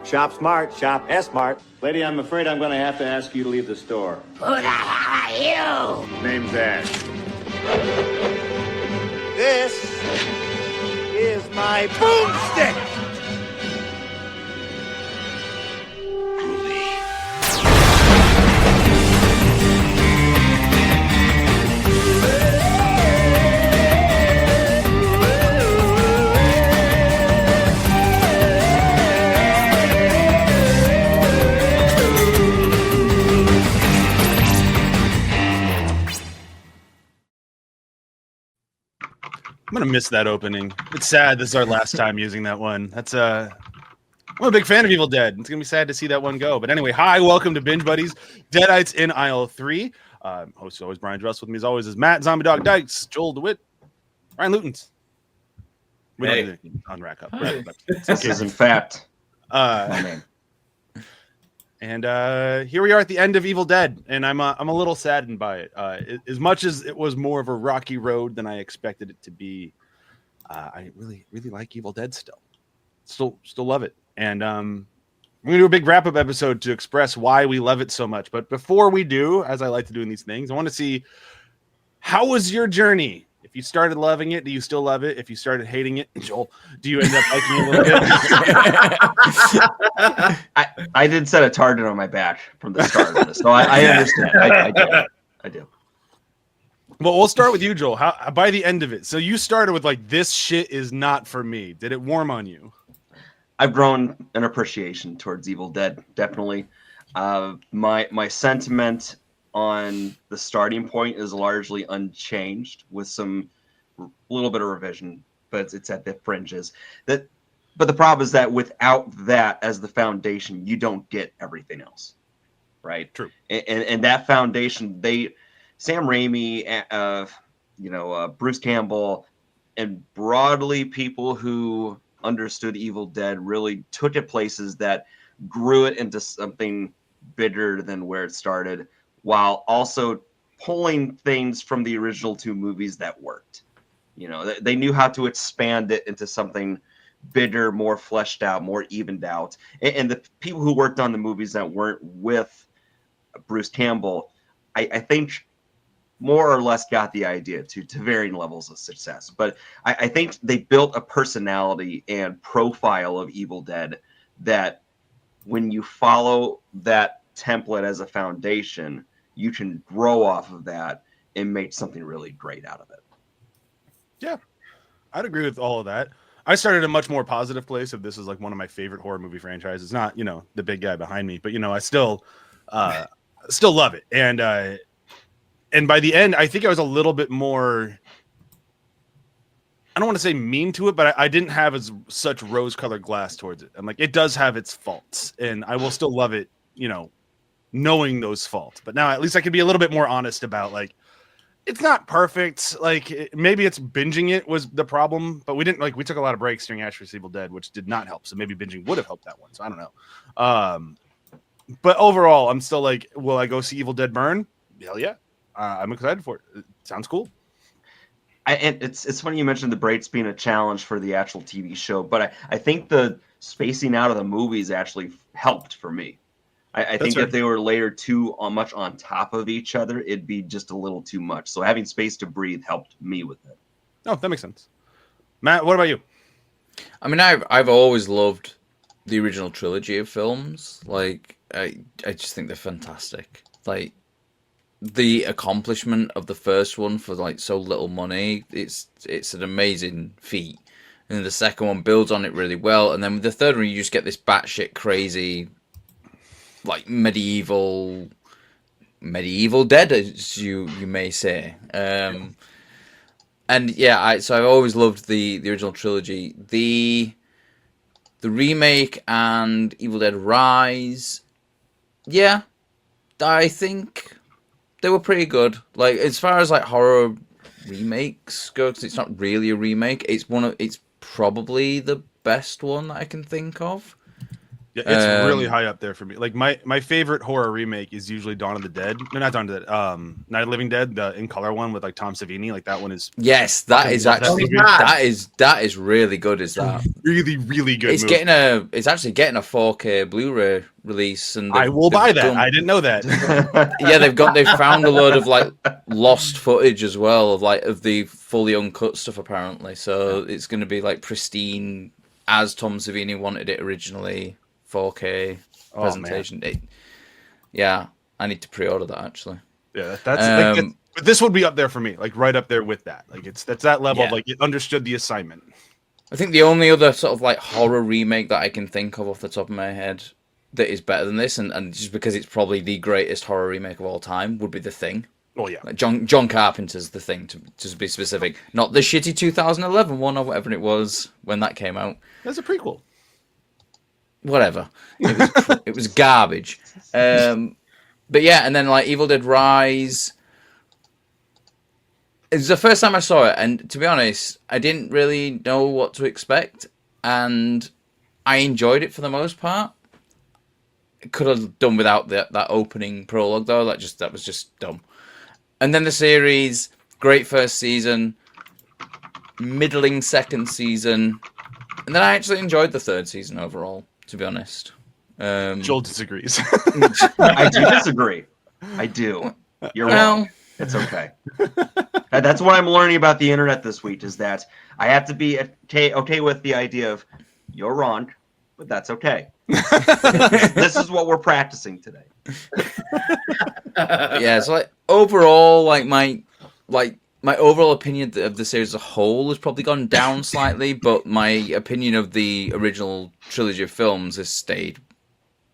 Shop smart, shop S-Mart. Lady, I'm afraid I'm going to have to ask you to leave the store. Who the hell are you? Name's Ash. This is my boomstick! I'm gonna miss that opening. It's sad. This is our last time using that one. That's I'm a big fan of Evil Dead. It's gonna be sad to see that one go. But anyway, hi, welcome to Binge Buddies, Deadites in Aisle 3. Host always Brian Druss. With me as always is Matt Zombie Dog Dykes, Joel DeWitt, Ryan Lutens. We don't need to unrack up. This is in fact my name. And here we are at the end of Evil Dead, and I'm a little saddened by it. As much as it was more of a rocky road than I expected it to be, I really like Evil Dead still love it. And we're gonna do a big wrap up episode to express why we love it so much. But before we do, as I like to do in these things, I want to see, how was your journey? If you started loving it, do you still love it? If you started hating it, Joel, do you end up liking it a little bit? I did set a target on my back from the start of this, so I understand. I do. Well, we'll start with you, Joel. How by the end of it? So you started with like, this shit is not for me. Did it warm on you? I've grown an appreciation towards Evil Dead, definitely. My sentiment on the starting point is largely unchanged, with some little bit of revision, but it's at the fringes. But the problem is that without that as the foundation, you don't get everything else, right? True. And that foundation, Sam Raimi, Bruce Campbell, and broadly people who understood Evil Dead really took it places that grew it into something bigger than where it started, while also pulling things from the original two movies that worked. You know, they knew how to expand it into something bigger, more fleshed out, more evened out. And the people who worked on the movies that weren't with Bruce Campbell, I think more or less got the idea to varying levels of success. But I think they built a personality and profile of Evil Dead that when you follow that template as a foundation, you can grow off of that and make something really great out of it. Yeah, I'd agree with all of that. I started a much more positive place of this is like one of my favorite horror movie franchises. Not, the big guy behind me, but I still love it. And by the end, I think I was a little bit more, I don't want to say mean to it, but I didn't have such rose-colored glass towards it. I'm like, it does have its faults, and I will still love it, knowing those faults. But now at least I can be a little bit more honest about, like, it's not perfect. Like, maybe it's binging it was the problem, but we took a lot of breaks during Ash vs. Evil Dead, which did not help. So maybe binging would have helped that one. So I don't know. But overall, I'm still like, will I go see Evil Dead burn? Hell yeah. I'm excited for it. It sounds cool. And it's funny you mentioned the breaks being a challenge for the actual TV show, but I think the spacing out of the movies actually helped for me. I think if they were layered too much on top of each other, it'd be just a little too much. So having space to breathe helped me with it. Oh, that makes sense. Matt, what about you? I mean, I've always loved the original trilogy of films. Like, I just think they're fantastic. Like, the accomplishment of the first one for like so little money, it's an amazing feat. And the second one builds on it really well. And then with the third one, you just get this batshit crazy, like medieval Dead, as you may say. And yeah, so I've always loved the original trilogy. The remake and Evil Dead Rise, yeah, I think they were pretty good. Like, as far as like horror remakes go, because it's not really a remake. It's probably the best one that I can think of. Yeah, it's really high up there for me. Like my favorite horror remake is usually Dawn of the Dead. No, not Dawn of the Dead. Night of the Living Dead, the in color one with like Tom Savini. Like that one is. Yes, that is actually that is really good. Is that really really good? It's movie. it's actually getting a 4K Blu-ray release, and I will buy that. I didn't know that. Yeah, they've found a load of like lost footage as well of the fully uncut stuff apparently. So it's going to be like pristine as Tom Savini wanted it originally. 4K presentation. Yeah, I need to pre-order that actually. Yeah, that's but this would be up there for me, like right up there with that. Like that's that level of like it understood the assignment. I think the only other sort of like horror remake that I can think of off the top of my head that is better than this, and just because it's probably the greatest horror remake of all time, would be The Thing. Oh yeah, like John Carpenter's The Thing, to be specific, not the shitty 2011 one or whatever it was when that came out. That's a prequel. Whatever, it was garbage. But yeah, and then like Evil Dead Rise. It was the first time I saw it, and to be honest, I didn't really know what to expect, and I enjoyed it for the most part. Could have done without that opening prologue though. That was just dumb. And then the series, great first season, middling second season, and then I actually enjoyed the third season overall. To be honest, Joel disagrees. I do disagree. I do. You're wrong. It's okay. That's what I'm learning about the internet this week, is that I have to be okay with the idea of you're wrong, but that's okay. This is what we're practicing today. Yeah, so like overall, my overall opinion of the series as a whole has probably gone down slightly, but my opinion of the original trilogy of films has stayed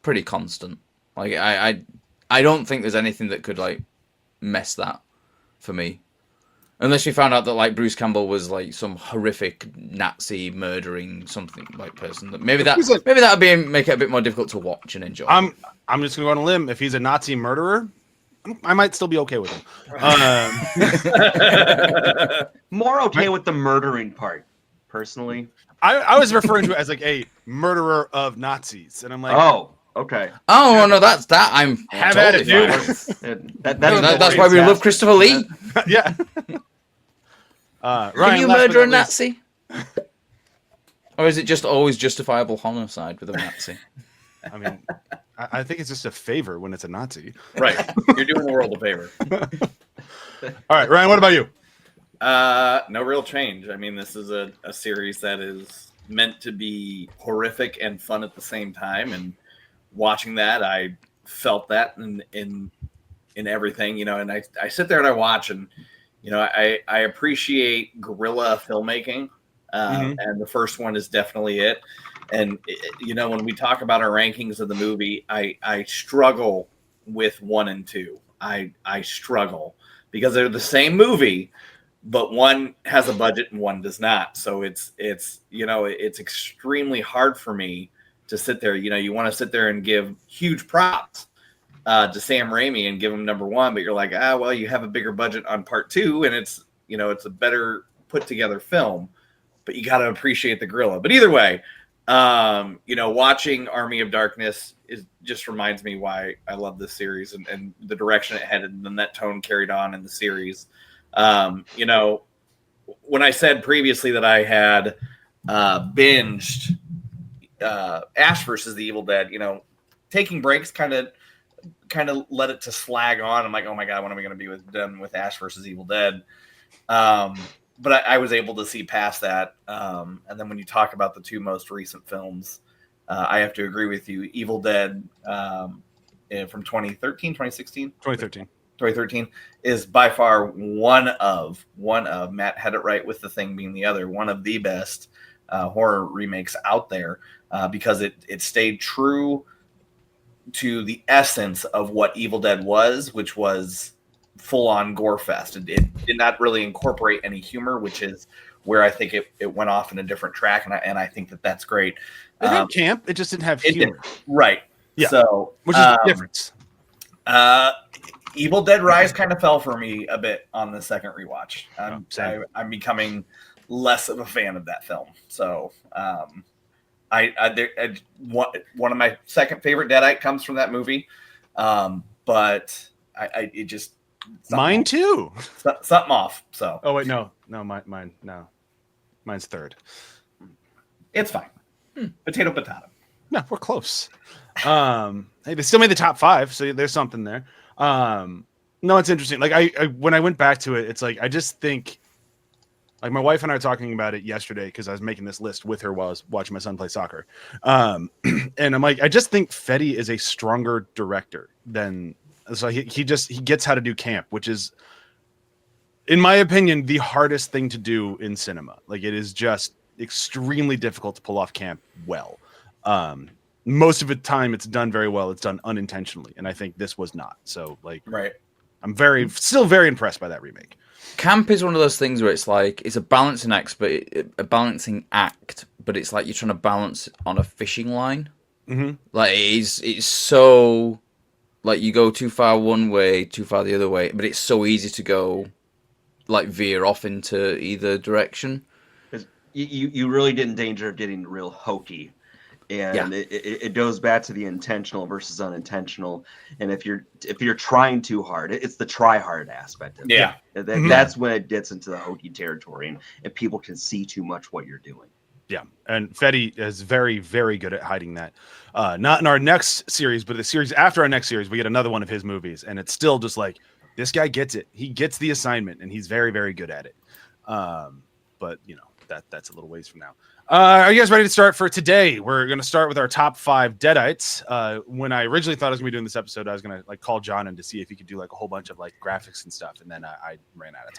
pretty constant. Like I don't think there's anything that could like mess that for me, unless we found out that like Bruce Campbell was like some horrific Nazi murdering something like person. Maybe that would make it a bit more difficult to watch and enjoy. I'm just gonna go on a limb. If he's a Nazi murderer, I might still be okay with him. More okay with the murdering part, personally. I was referring to it as like a murderer of Nazis, and I'm like, oh, okay. Oh no, that's that. I'm have totally at it, fine. dude. That's why we love Christopher Lee. Yeah. Can Ryan, you murder a Nazi? Or is it just always justifiable homicide with a Nazi? I mean, I think it's just a favor when it's a Nazi. Right. You're doing the world a favor. All right, Ryan, what about you? No real change. I mean, this is a series that is meant to be horrific and fun at the same time. And watching that, I felt that in everything, you know, and I sit there and I watch, and, you know, I appreciate guerrilla filmmaking. And the first one is definitely it. And, you know, when we talk about our rankings of the movie, I struggle with 1 and 2. I struggle because they're the same movie, but one has a budget and one does not. So it's you know, it's extremely hard for me to sit there. You know, you want to sit there and give huge props to Sam Raimi and give him number 1, but you're like, well, you have a bigger budget on part 2, and it's, you know, it's a better put together film, but you got to appreciate the gorilla. But either way, you know, watching Army of Darkness just reminds me why I love this series and the direction it headed, and then that tone carried on in the series. You know, when I said previously that I had binged Ash versus the Evil Dead, you know, taking breaks kind of led it to slag on. I'm like, oh my God, when am I going to be done with Ash versus Evil Dead? But I was able to see past that. And then when you talk about the 2 most recent films, I have to agree with you. Evil Dead from 2013, 2016? 2013 is by far one of Matt had it right with The Thing being the other, one of the best horror remakes out there, because it stayed true to the essence of what Evil Dead was, which was full-on gore fest. It did not really incorporate any humor, which is where I think it went off in a different track, and I think that's great. It had camp, it just didn't have humor. Right. Yeah. So, which is the difference. Evil Dead Rise kind of fell for me a bit on the second rewatch. I'm becoming less of a fan of that film. So, One of my second favorite Deadite comes from that movie, but it just Mine too. something off. So Oh wait, no, mine's third. it's fine. Potato. No, we're close. Hey, they still made the top 5, so there's something there. No, it's interesting. Like I when I went back to it, it's like I just think, like my wife and I were talking about it yesterday because I was making this list with her while I was watching my son play soccer. And I'm like, I just think Fetty is a stronger director than, so he gets how to do camp, which is, in my opinion, the hardest thing to do in cinema. Like it is just extremely difficult to pull off camp well. Most of the time it's done very well. It's done unintentionally. And I think this was not. So like, Right. I'm still very impressed by that remake. Camp is one of those things where it's like it's a balancing act, but it's like you're trying to balance on a fishing line. Mm-hmm. Like it's so like you go too far one way, too far the other way, but it's so easy to go like veer off into either direction. You really get in danger of getting real hokey. And it goes back to the intentional versus unintentional. And if you're trying too hard, it's the try hard aspect of it. Yeah. That's when it gets into the hokey territory, and people can see too much what you're doing. Yeah, and Fetty is very, very good at hiding that. Not in our next series, but the series after our next series, we get another one of his movies, and it's still just like, this guy gets it. He gets the assignment, and he's very, very good at it. But you know, that's a little ways from now. Are you guys ready to start for today? We're going to start with our top 5 Deadites. When I originally thought I was going to be doing this episode, I was going to like call John in to see if he could do like a whole bunch of like graphics and stuff, and then I ran out of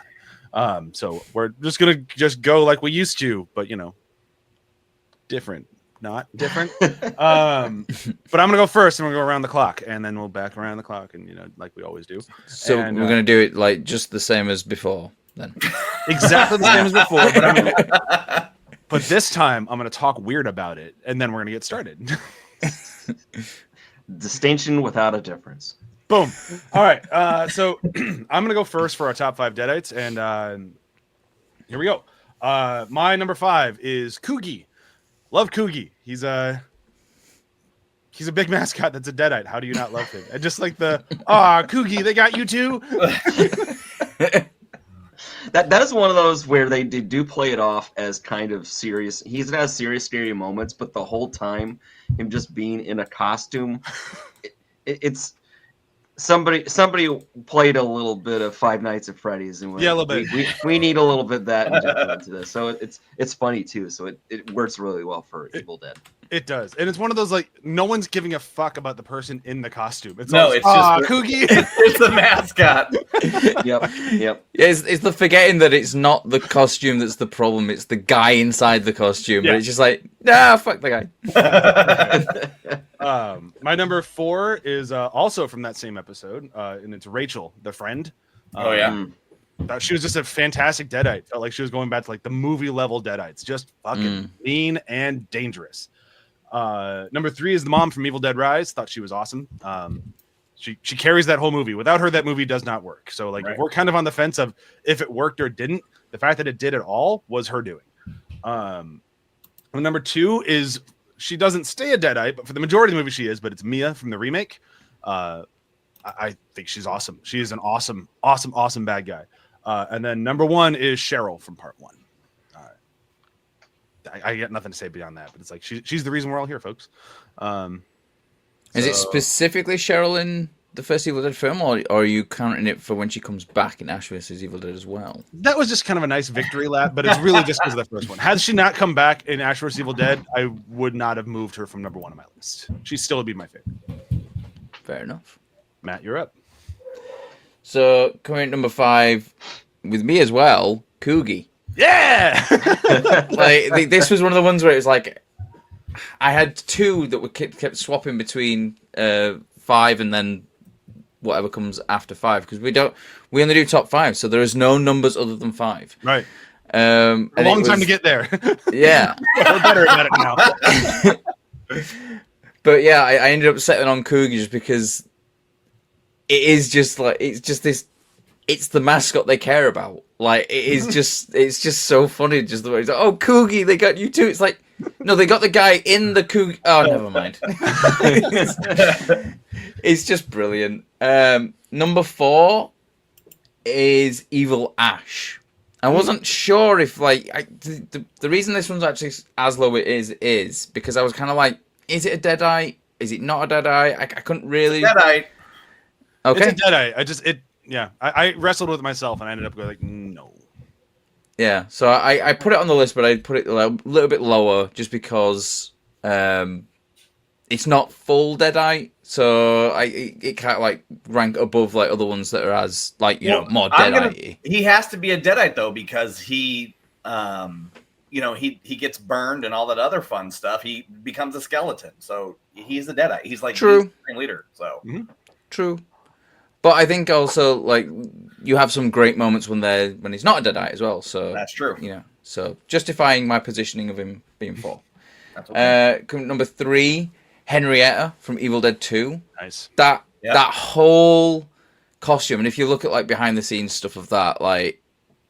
time. So we're just going to go like we used to, but you know, not different. But I'm going to go first, and we'll go around the clock, and then we'll back around the clock, and you know, like we always do. So and, we're going to do it like just the same as before, then. Exactly the same as before, but this time I'm going to talk weird about it, and then we're going to get started. Distinction without a difference. Boom. All right. So I'm going to go first for our top 5 Deadites, and here we go. My number 5 is Coogie. Love Coogie. He's a big mascot that's a Deadite. How do you not love him? And just like Coogie, they got you too. That is one of those where they do play it off as kind of serious. He's has serious, scary moments, but the whole time, him just being in a costume, it's somebody played a little bit of Five Nights at Freddy's, and a little bit. We need a little bit of that injected into this. So it's funny too. So it works really well for Evil Dead. It does, and it's one of those like no one's giving a fuck about the person in the costume. It's just Coogie. It's the mascot. Yep. Yeah, it's the forgetting that it's not the costume that's the problem. It's the guy inside the costume. Yeah. But it's just like, fuck the guy. My number 4 is also from that same episode, and it's Rachel, the friend. Oh yeah. Thought she was just a fantastic Deadite. Felt like she was going back to like the movie level Deadites, just fucking mean and dangerous. Number 3 is the mom from Evil Dead Rise. Thought she was awesome. She carries that whole movie. Without her, that movie does not work. So like, right. If we're kind of on the fence of if it worked or didn't, the fact that it did at all was her doing. Number 2 is she doesn't stay a Deadite, but for the majority of the movie she is. But it's Mia from the remake. I think she's awesome. She is an awesome bad guy. And then number 1 is Cheryl from Part 1. I got nothing to say beyond that, but it's like she's the reason we're all here, folks. Is it specifically Cheryl in the first Evil Dead film, or are you counting it for when she comes back in Ash vs. Evil Dead as well? That was just kind of a nice victory lap, but it's really just because of the first one. Had she not come back in Ash vs. Evil Dead, I would not have moved her from number 1 on my list. She still would be my favorite. Fair enough. Matt, you're up. So coming at number 5 with me as well, Coogie. Yeah. Like this was one of the ones where it was like I had 2 that were kept swapping between 5 and then whatever comes after 5 because we only do top 5, so there is no numbers other than 5. Right. A long time to get there. Yeah. We're better at it now. But yeah, I ended up settling on Coogie just because it is just like it's the mascot they care about. Like it's just so funny just the way it's like, oh Coogie, they got you too. It's like No, they got the guy in the Cougar. Oh, never mind. It's just brilliant. Number 4 is Evil Ash. I wasn't sure if the reason this one's actually as low it is because I was kind of like, is it a Deadite? Is it not a Deadite? I couldn't really. Deadite. Okay. It's a Deadite. I wrestled with myself and I ended up going like, no. Yeah, so I put it on the list, but I put it a little bit lower just because it's not full Deadite, so it can't like rank above like other ones that are as like more Deadite. He has to be a Deadite though because he he gets burned and all that other fun stuff. He becomes a skeleton, so he's a Deadite. He's like True the leader. So true. But I think also like you have some great moments when he's not a Deadite as well. So that's true. So justifying my positioning of him being 4. That's okay. Number 3, Henrietta from Evil Dead 2. Nice. That whole costume, and if you look at like behind the scenes stuff of that, like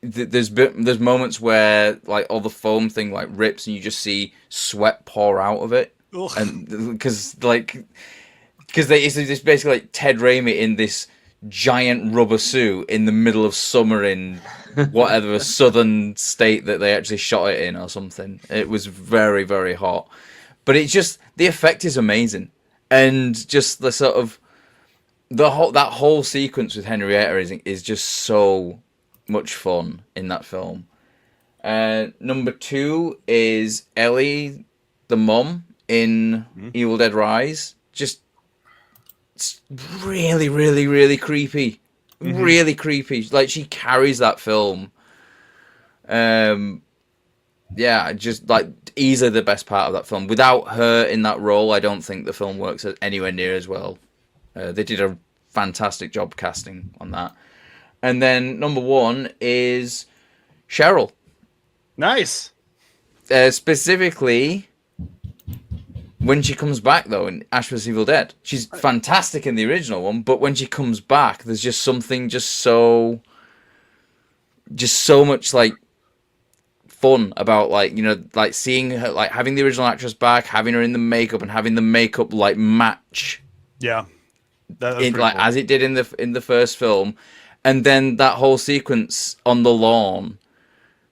there's moments where like all the foam thing like rips and you just see sweat pour out of it, Ugh. and because it's basically like Ted Raimi in this giant rubber suit in the middle of summer in whatever southern state that they actually shot it in or something. It was very, very hot. But it's just, the effect is amazing. And just the sort of, that whole sequence with Henrietta is just so much fun in that film. Number 2 is Ellie, the mum in Evil Dead Rise. Just, it's really, really, really creepy. Really creepy. Like, she carries that film. Just like easily the best part of that film. Without her in that role, I don't think the film works anywhere near as well. They did a fantastic job casting on that. And then number 1 is Cheryl. Nice. Specifically, when she comes back, though, in Ash vs. Evil Dead, she's fantastic in the original one, but when she comes back, there's just something just so much, like, fun about, like, like, seeing her, like, having the original actress back, having her in the makeup, and having the makeup, like, match. Yeah. Like, cool. As it did in the first film. And then that whole sequence on the lawn,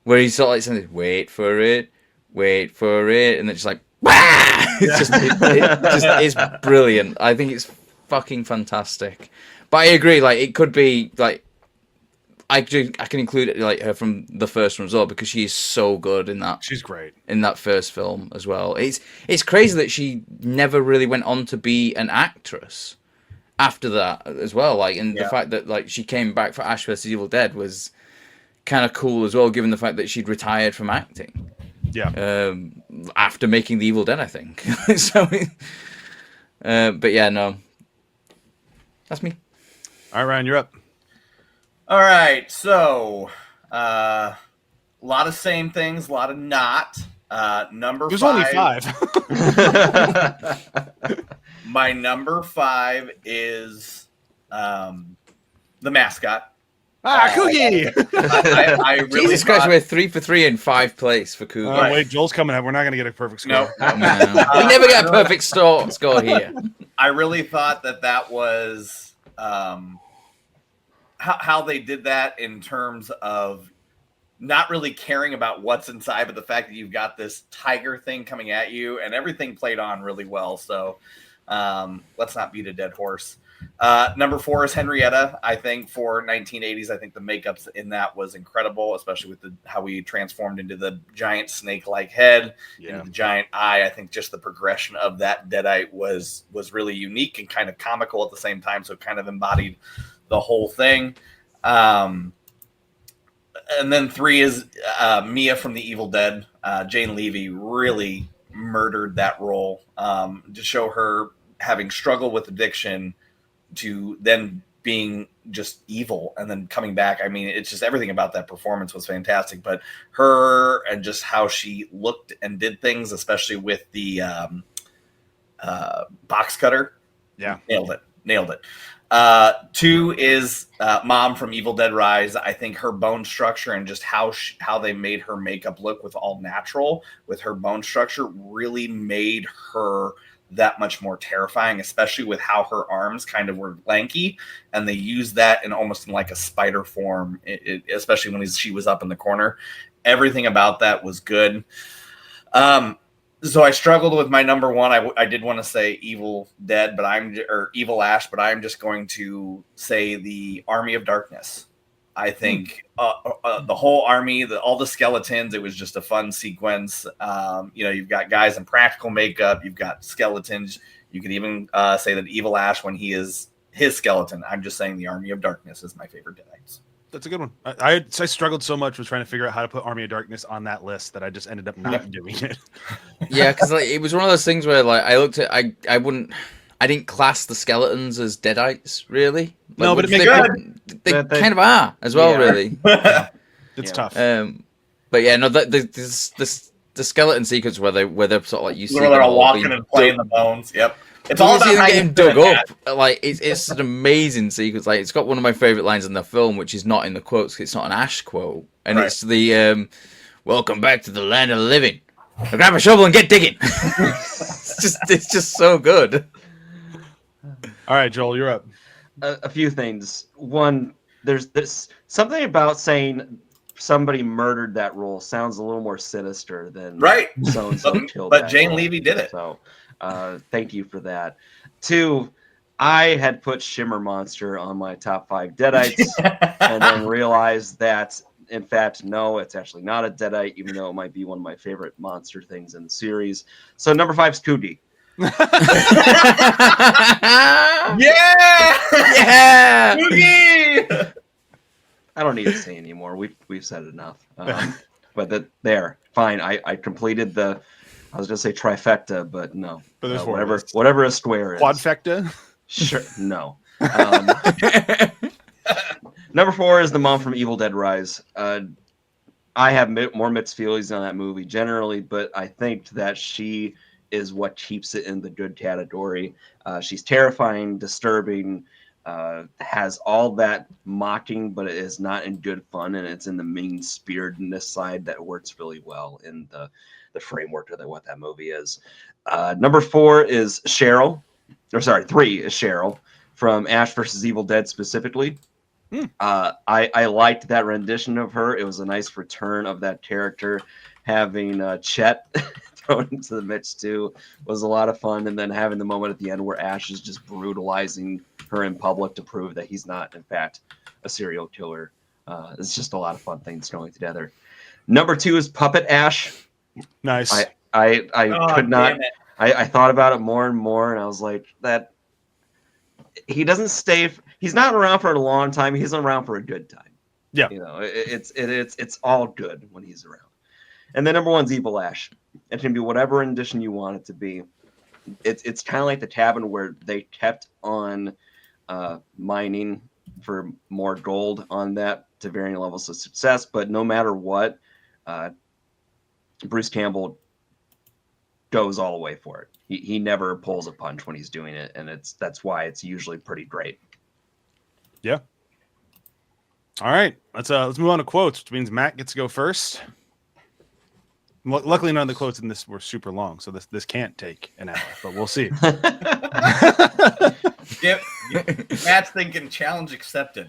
where he's sort of, like, saying, wait for it, and then just, like, it's brilliant. I think it's fucking fantastic. But I agree, like, it could be like I can include it, like, her from the first one as well, because she is so good in that. She's great in that first film as well. It's crazy that she never really went on to be an actress after that as well. Like, and the fact that, like, she came back for Ash vs. Evil Dead was kind of cool as well, given the fact that she'd retired from acting. Yeah. After making The Evil Dead, I think. So, but yeah, no. That's me. All right, Ryan, you're up. All right, so a lot of same things, a lot of not. Number There's 5. Only 5. My number 5 is the mascot. Coogie! I really Jesus Christ, we're 3 for 3 in 5 place for Coogie. Oh, wait, Joel's coming up. We're not going to get a perfect score. No. We never get a perfect score here. I really thought that was how they did that in terms of not really caring about what's inside, but the fact that you've got this tiger thing coming at you, and everything played on really well. So let's not beat a dead horse. Number 4 is Henrietta. I think for 1980s, I think the makeups in that was incredible, especially with how we transformed into the giant snake-like head, into the giant eye. I think just the progression of that Deadite was really unique and kind of comical at the same time, so it kind of embodied the whole thing. And then 3 is Mia from The Evil Dead. Jane Levy really murdered that role, to show her having struggled with addiction to then being just evil and then coming back. I mean, it's just everything about that performance was fantastic, but her and just how she looked and did things, especially with the box cutter. Yeah. Nailed it. nailed it. 2 is Mom from Evil Dead Rise. I think her bone structure and just how they made her makeup look with all natural with her bone structure really made her that much more terrifying, especially with how her arms kind of were lanky, and they used that in almost in like a spider form, especially when she was up in the corner. Everything about that was good. So I struggled with my number one. I did want to say Evil Dead, or Evil Ash, but I'm just going to say the Army of Darkness. I think the whole army, all the skeletons, it was just a fun sequence. You've got guys in practical makeup, you've got skeletons. You could even say that Evil Ash when he is his skeleton. I'm just saying the Army of Darkness is my favorite Deadites. That's a good one. I struggled so much with trying to figure out how to put Army of Darkness on that list that I just ended up not doing it. Yeah, because it was one of those things where I looked at I didn't class the skeletons as Deadites really. No, but they kind of are as well, really. It's tough. But yeah, no, the skeleton sequence where they're sort of like you see they're all walking and playing the bones. Yep. It's all all about about getting dug up. Like it's an amazing sequence. Like it's got one of my favorite lines in the film, which is not in the quotes. It's not an Ash quote, and it's the "Welcome back to the land of the living. Now grab a shovel and get digging." it's just so good. All right, Joel, you're up. A few things. One, there's something about saying somebody murdered that role sounds a little more sinister than so and so killed. But Jane Levy did it. So. Thank you for that. 2, I had put Shimmer Monster on my top 5 Deadites and then realized that, in fact, no, it's actually not a Deadite, even though it might be one of my favorite monster things in the series. So number 5 is Cootie. Yeah! Cootie! I don't need to say anymore. We've said enough. But fine. I completed the. I was gonna say trifecta, but no. But there's whatever a square is. Quadfecta? Sure. No. Number 4 is the Mom from Evil Dead Rise. I have more mixed feelings on that movie generally, but I think that she is what keeps it in the good category. She's terrifying, disturbing, has all that mocking, but it is not in good fun, and it's in the mean-spiritedness side that works really well in the framework of what that movie is. Number 4 is Cheryl. 3 is Cheryl from Ash vs. Evil Dead specifically. I liked that rendition of her. It was a nice return of that character. Having Chet thrown into the mix too was a lot of fun, and then having the moment at the end where Ash is just brutalizing her in public to prove that he's not, in fact, a serial killer. It's just a lot of fun things going together. Number 2 is Puppet Ash. Nice. I could not. I thought about it more and more, and I was like, that he doesn't stay. He's not around for a long time. He's around for a good time. Yeah. It's all good when he's around. And then number 1 is Evil Ash. It can be whatever rendition you want it to be. It's kind of like the Cabin, where they kept on mining for more gold on that to varying levels of success, but no matter what, Bruce Campbell goes all the way for it. He never pulls a punch when he's doing it, and that's why it's usually pretty great. Yeah. All right, let's move on to quotes, which means Matt gets to go first. Luckily, none of the quotes in this were super long, so this can't take an hour, but we'll see. Yep. Matt's thinking challenge accepted.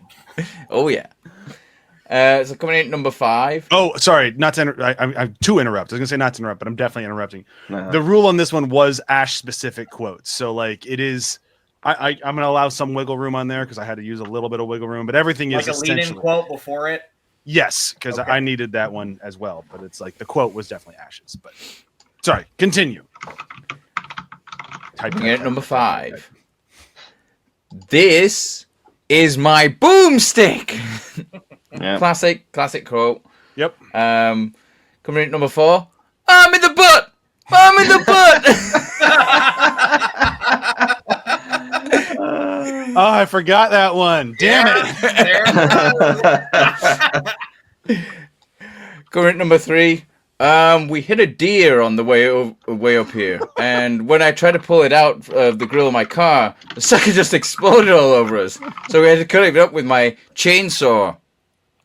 Oh yeah. So coming in at number 5. Oh, sorry, not to I'm to interrupt. I was gonna say not to interrupt, but I'm definitely interrupting. The rule on this one was Ash specific quotes, so like it is. I'm gonna allow some wiggle room on there because I had to use a little bit of wiggle room, but everything like is a lead-in quote before it. Yes, because I needed that one as well, but it's like the quote was definitely Ash's. But sorry, continue. Coming in at number 5. This is my boomstick. Yeah. Classic quote. Yep. Coming in at number 4. I'm in the butt. I'm in the butt. Oh, I forgot that one. Damn it. Coming in at number 3. We hit a deer on the way up here, and when I tried to pull it out of the grill of my car, the sucker just exploded all over us. So we had to cut it up with my chainsaw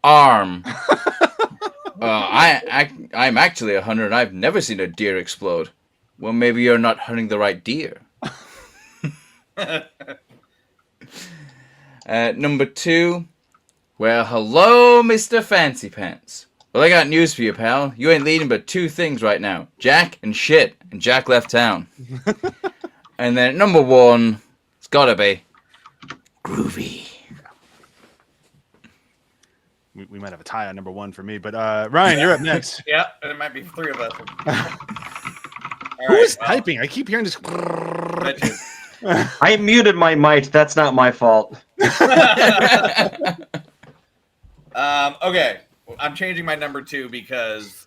arm. I'm actually a hunter, and I've never seen a deer explode. Well, maybe you're not hunting the right deer. Number 2. Well, hello, Mr. Fancy Pants. Well, I got news for you, pal. You ain't leading but 2 things right now. Jack and shit. And Jack left town. And then number 1, it's gotta be groovy. We might have a tie on number 1 for me, but Ryan, you're up next. Yeah, and it might be 3 of us. Who is typing? I keep hearing this. I muted my mic. That's not my fault. Okay, I'm changing my number 2 because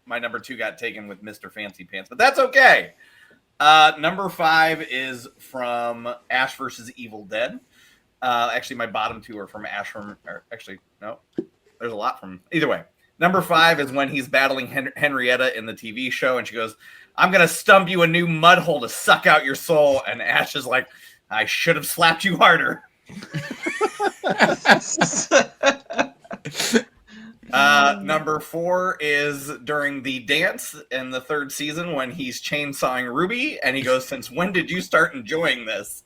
my number 2 got taken with Mr. Fancy Pants, but that's okay. Number 5 is from Ash versus Evil Dead. Actually, my bottom 2 are from Ash actually, no, there's a lot from either way. Number 5 is when he's battling Henrietta in the TV show, and she goes, "I'm gonna stump you a new mud hole to suck out your soul," and Ash is like, "I should have slapped you harder." Number 4 is during the dance in the 3rd season when he's chainsawing Ruby, and he goes, "Since when did you start enjoying this?"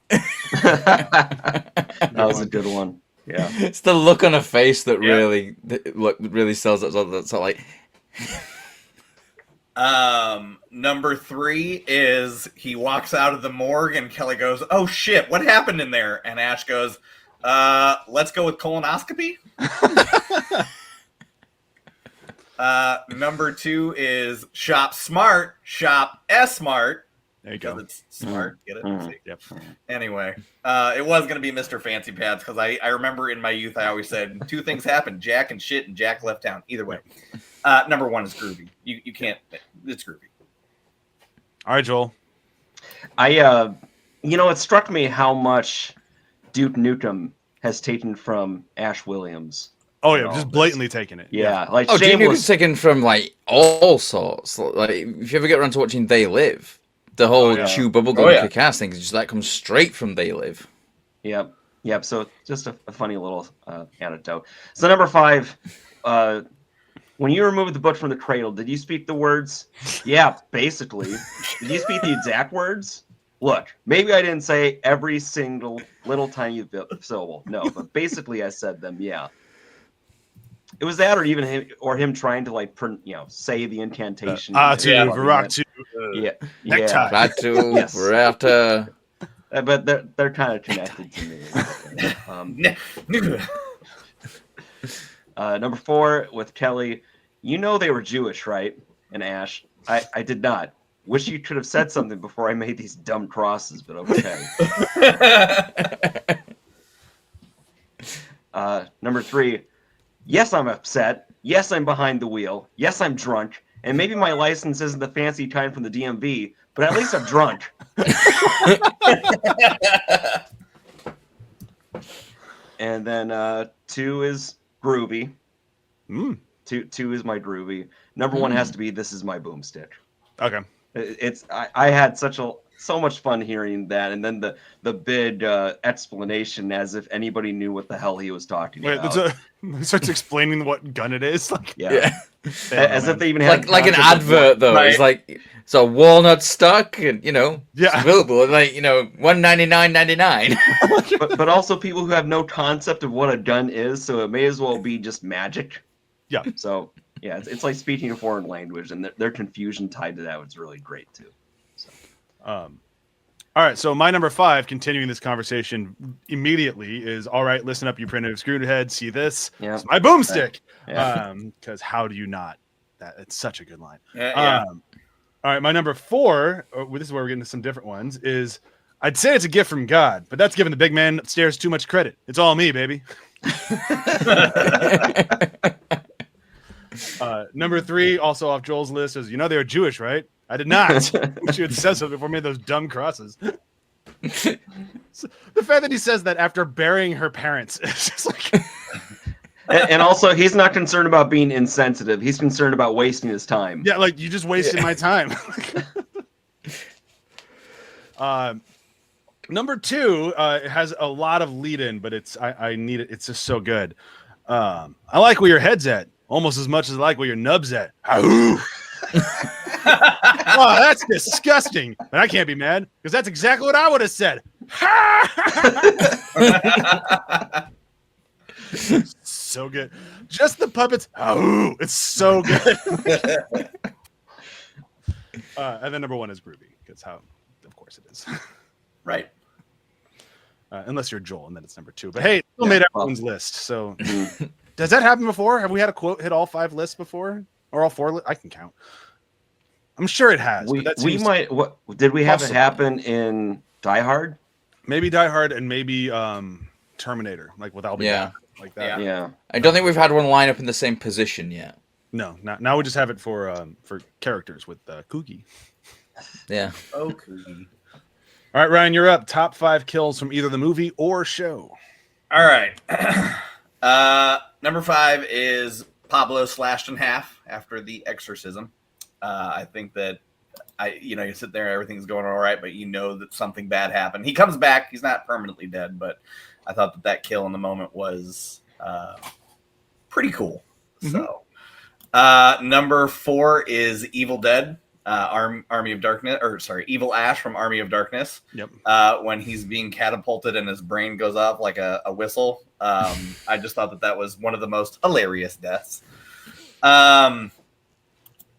That was a good one. Yeah, It's the look on her face that really sells it. That's all like. Number 3 is he walks out of the morgue and Kelly goes, "Oh shit, what happened in there?" And Ash goes, "Let's go with colonoscopy." Number 2 is shop smart, shop S-smart. There you go. It's smart. Get it? See? Yep. Anyway, it was going to be Mr. Fancy Pants because I remember in my youth I always said 2 things happened: Jack and shit, and Jack left town. Either way, number 1 is groovy. You can't. It's groovy. All right, Joel. it struck me how much Duke Nukem has taken from Ash Williams. Oh yeah, just blatantly taking it. Yeah, like Oh, Duke shameless. Nukem's taken from like all sorts. Like if you ever get around to watching They Live, the whole chew bubblegum kick-ass thing is just that comes straight from They Live. Yep. So just a funny little anecdote. So number 5, when you removed the book from the cradle, did you speak the words? Yeah, basically. Did you speak the exact words? Look, maybe I didn't say every single little tiny syllable. No, but basically I said them. Yeah. It was that, or even him trying to say the incantation. Veractu. Necktie. Ratu, Yes. Verata. But they're kind of connected to me. Number 4 with Kelly, they were Jewish, right? And Ash, I did not. Wish you could have said something before I made these dumb crosses, but okay. Number 3, yes, I'm upset. Yes, I'm behind the wheel. Yes, I'm drunk. And maybe my license isn't the fancy kind from the DMV, but at least I'm drunk. And then 2 is groovy. 2 is my groovy. Number 1 has to be "This is my boomstick." Okay. I had so much fun hearing that, and then the big explanation as if anybody knew what the hell he was talking about. He starts explaining what gun it is. Yeah. As if they even had like an advert though. Right. It's like so walnut stuck and available at like $199.99. but also people who have no concept of what a gun is, so it may as well be just magic. Yeah. So yeah, it's like speaking a foreign language, and their confusion tied to that was really great too. So. All right, so my number 5, continuing this conversation immediately, is all right. Listen up, you primitive screwhead. See this? Yeah. It's my boomstick. Yeah. Because how do you not? It's such a good line. Yeah. All right, my number 4. This is where we're getting to some different ones. Is I'd say it's a gift from God, but that's giving the big man upstairs too much credit. It's all me, baby. Number 3, also off Joel's list, is they were Jewish, right? I did not. She had said something before I made those dumb crosses. So, the fact that he says that after burying her parents, it's just like And also, he's not concerned about being insensitive. He's concerned about wasting his time. Yeah, like you just wasted my time. Number 2 has a lot of lead in, but I need it. It's just so good. I like where your head's at almost as much as I like where your nub's at. Oh, that's disgusting. But I can't be mad because that's exactly what I would have said. So good. Just the puppets. Oh, it's so good. And then number 1 is Groovy because of course it is. Right. Unless you're Joel, and then it's number 2. But hey, it still made everyone's list. So does that happen before? Have we had a quote hit all 5 lists before, or all 4? I can count. I'm sure it has. We might. What did we have it happen in Die Hard? Maybe Die Hard and maybe Terminator, like with I'll Be Back, like that. Yeah. I don't think we've had one line up in the same position yet. No, now we just have it for characters with Kooky. Yeah. Oh, Kooky. All right, Ryan, you're up. Top 5 kills from either the movie or show. All right. Number 5 is Pablo slashed in half after the exorcism. I think that you sit there, everything's going all right, but you know that something bad happened. He comes back. He's not permanently dead, but I thought that kill in the moment was pretty cool. Mm-hmm. So, number 4 is Evil Dead. Army of Darkness, Evil Ash from Army of Darkness. Yep. When he's being catapulted and his brain goes off like a whistle. I just thought that was one of the most hilarious deaths.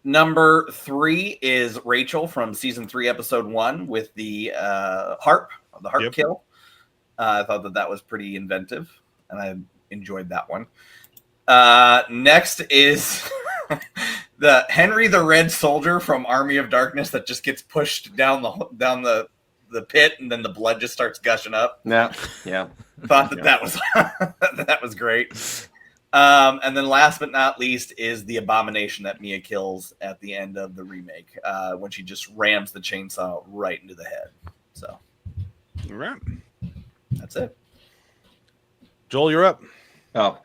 Number 3 is Rachel from season 3, episode 1 with the harp kill. I thought that was pretty inventive, and I enjoyed that one. Next is the Henry the Red Soldier from Army of Darkness that just gets pushed down the pit, and then the blood just starts gushing up. Yeah. Thought that was that was great. And then last but not least is the abomination that Mia kills at the end of the remake when she just rams the chainsaw right into the head. So, all right, that's it. Joel, you're up. Oh,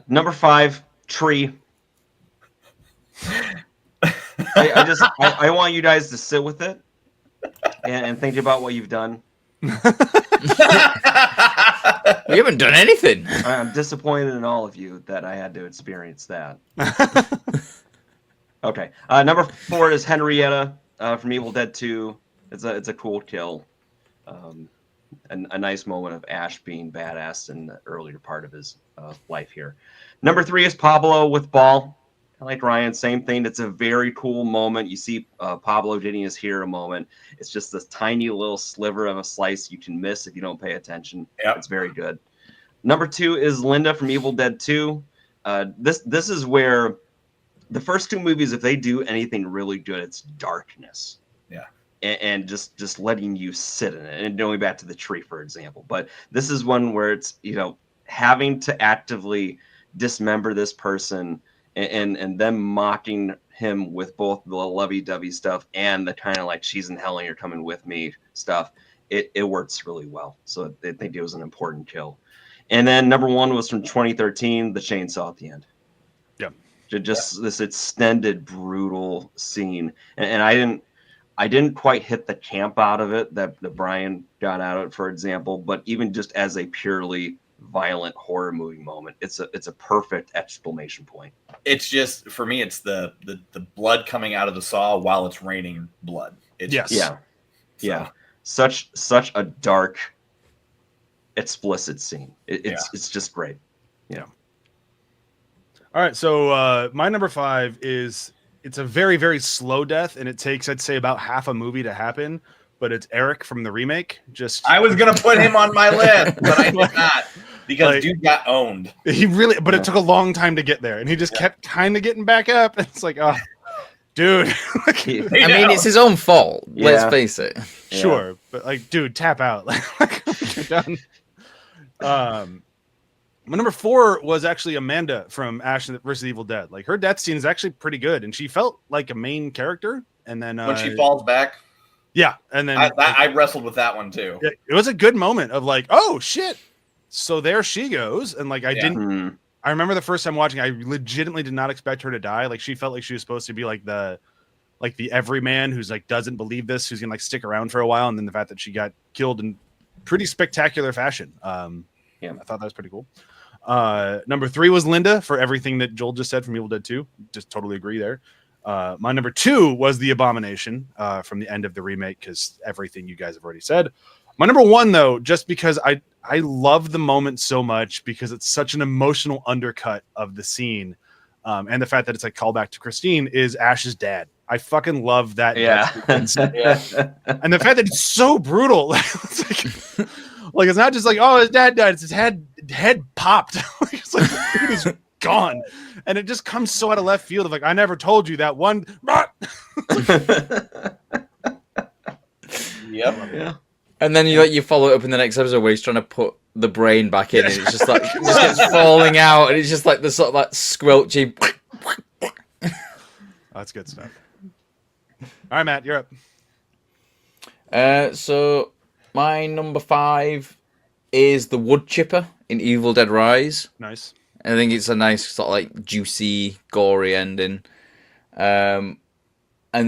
number 5, Tree. I want you guys to sit with it and think about what you've done. We haven't done anything. I'm disappointed in all of you that I had to experience that. Okay. Number 4 is Henrietta from Evil Dead 2. It's a cool kill. A nice moment of Ash being badass in the earlier part of his life here. Number 3 is Pablo with Ball. Like Ryan, same thing. It's a very cool moment. You see Pablo getting his hero moment. It's just this tiny little sliver of a slice you can miss if you don't pay attention. Yep. It's very good. Number 2 is Linda from Evil Dead 2. This is where the first 2 movies, if they do anything really good, it's darkness. Yeah. And just letting you sit in it. And going back to the tree, for example. But this is one where it's, having to actively dismember this person and them mocking him with both the lovey-dovey stuff and the kind of like she's in hell and you're coming with me stuff. It works really well. So I think it was an important kill. And then number 1 was from 2013, the chainsaw at the end. Yeah. Just this extended, brutal scene. And I didn't quite hit the camp out of it that Brian got out of it, for example, but even just as a purely violent horror movie moment, it's a perfect exclamation point. It's just, for me, it's the blood coming out of the saw while it's raining blood. Yeah. Such a dark, explicit scene. It's just great. Yeah. All right, so my number 5 is, it's a very, very slow death, and it takes, I'd say, about half a movie to happen, but it's Eric from the remake. I was going to put him on my list, but I did not, because dude got owned. He really, but it took a long time to get there, and he just kept kind of getting back up, and it's like, oh, dude. I mean, it's his own fault, let's face it. Sure, but like, dude, tap out. You're done. My number 4 was actually Amanda from Ash vs. Evil Dead. Like, her death scene is actually pretty good, and she felt like a main character. And then when she falls back, and then I wrestled with that one too. It was a good moment of like, oh shit, so there she goes, and like I I remember the first time watching, I legitimately did not expect her to die. Like, she felt like she was supposed to be like the everyman who's like doesn't believe this, who's gonna like stick around for a while, and then the fact that she got killed in pretty spectacular fashion. I thought that was pretty cool. Number 3 was Linda, for everything that Joel just said from Evil Dead 2. Just totally agree there. My number 2 was the Abomination from the end of the remake, because everything you guys have already said. My number 1, though, just because I love the moment so much, because it's such an emotional undercut of the scene, and the fact that it's like callback to Christine, is Ash's dad. I fucking love that. Yeah. And the fact that it's so brutal. It's like it's not just like, oh, his dad died. It's his head popped. It's like he's gone. And it just comes so out of left field of like, I never told you that one. Yep. Yeah. And then you follow it up in the next episode where he's trying to put the brain back in, and it's just like it just gets falling out, and it's just like the sort of like squelchy. That's good stuff. All right, Matt, you're up. So my number 5 is the wood chipper in Evil Dead Rise. Nice. I think it's a nice sort of like juicy, gory ending. And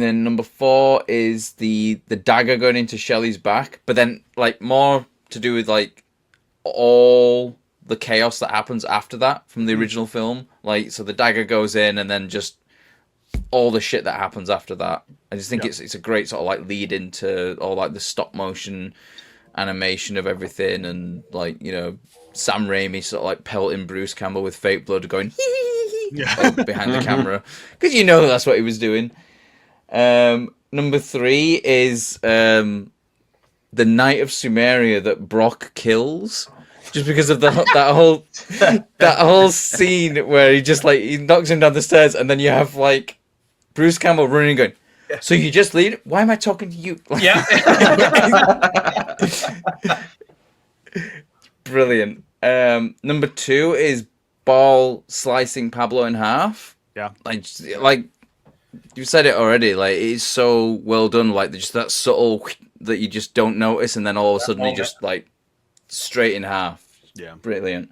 then number 4 is the dagger going into Shelley's back, but then like more to do with like all the chaos that happens after that from the original film. Like, so the dagger goes in, and then just all the shit that happens after that. I just think it's a great sort of like lead into all like the stop motion animation of everything, and like, you know, Sam Raimi sort of like pelting Bruce Campbell with fake blood going behind the camera, because you know that's what he was doing. Number 3 is the Knight of Sumeria that Brock kills, just because of that whole scene where he knocks him down the stairs, and then you have like Bruce Campbell running going, so you just leave? Why am I talking to you? Yeah. Brilliant. Number 2 is Ball slicing Pablo in half. Yeah. Like you said it already. Like, it's so well done. Like, just that subtle that you just don't notice, and then all of a sudden you just like straight in half. Yeah. Brilliant.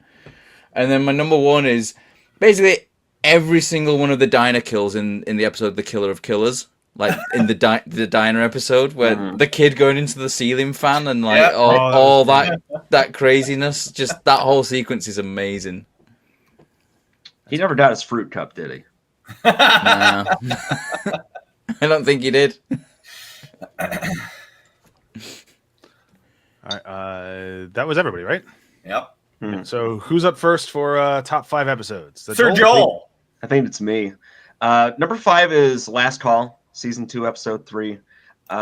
And then my number 1 is basically every single one of the diner kills in the episode The Killer of Killers. Like in the diner episode where the kid going into the ceiling fan and like all that craziness, just that whole sequence is amazing. He never got his fruit cup, did he? Nah. I don't think he did. All right, that was everybody, right? Yep. So who's up first for top 5 episodes? Sir Joel. I think it's me. Number 5 is Last Call, season 2, episode 3.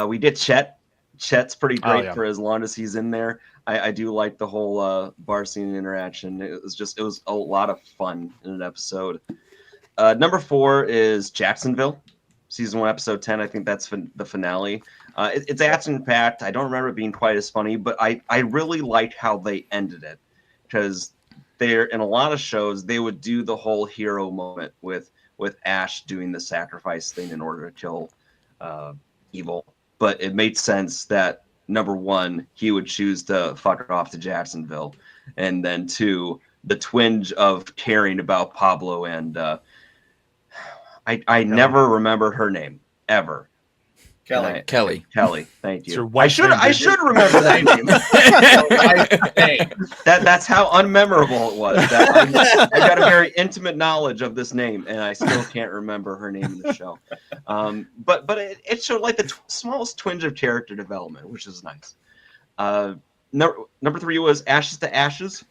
We did Chet. Chet's pretty great for as long as he's in there. I do like the whole bar scene interaction. It was a lot of fun in an episode. Number 4 is Jacksonville, season 1, episode 10. I think that's the finale. It's action-packed. I don't remember it being quite as funny, but I really liked how they ended it, because they're in a lot of shows they would do the whole hero moment with Ash doing the sacrifice thing in order to kill evil. But it made sense that number 1, he would choose to fuck it off to Jacksonville, and then 2, the twinge of caring about Pablo and I never remember her name ever. Kelly. Thank you. I should remember that name. That's how unmemorable it was. I got a very intimate knowledge of this name, and I still can't remember her name in the show. But it showed like the smallest twinge of character development, which is nice. Number 3 was Ashes to Ashes.